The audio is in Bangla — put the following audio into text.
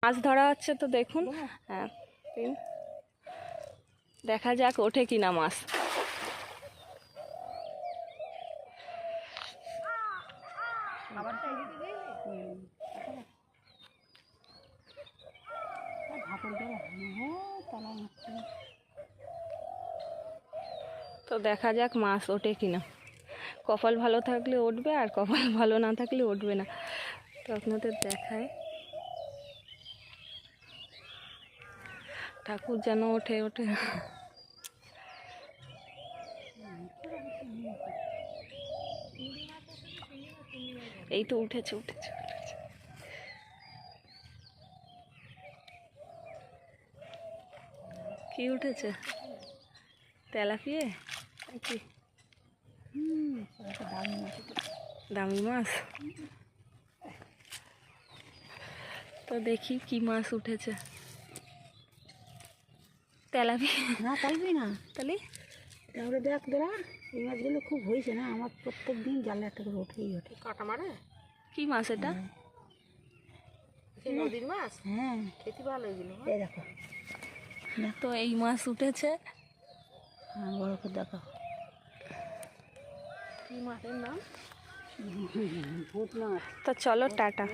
মাছ ধরা হচ্ছে তো দেখুন। হ্যাঁ, দেখা যাক ওঠে কিনা মাছ। তো দেখা যাক মাছ ওঠে কিনা। কপাল ভালো থাকলে উঠবে, আর কপাল ভালো না থাকলে উঠবে না। তো আপনাদের দেখায়, ঠাকুর যেন ওঠে ওঠে। এই তো উঠেছে উঠেছে উঠেছে। কি উঠেছে? তেলাপিয়া নাকি? দামি মাছ। তো দেখি কি মাছ উঠেছে। তেলাপিয়া না পারবি না তাহলে তাহলে দেখ দাঁড়া, এই মাছগুলো খুব হয়েছে না আমার, প্রত্যেক দিন জালে একটা করে ওঠেই ওঠে। কাটা মারে কি মাছ এটা? নদীর মাছ। হ্যাঁ, খেতে ভালো এগুলো। এই দেখো, তো এই মাছ উঠেছে। হ্যাঁ বড় করে দেখো কি মাছের নাম? ভূত মাছ। তো চলো টাটা।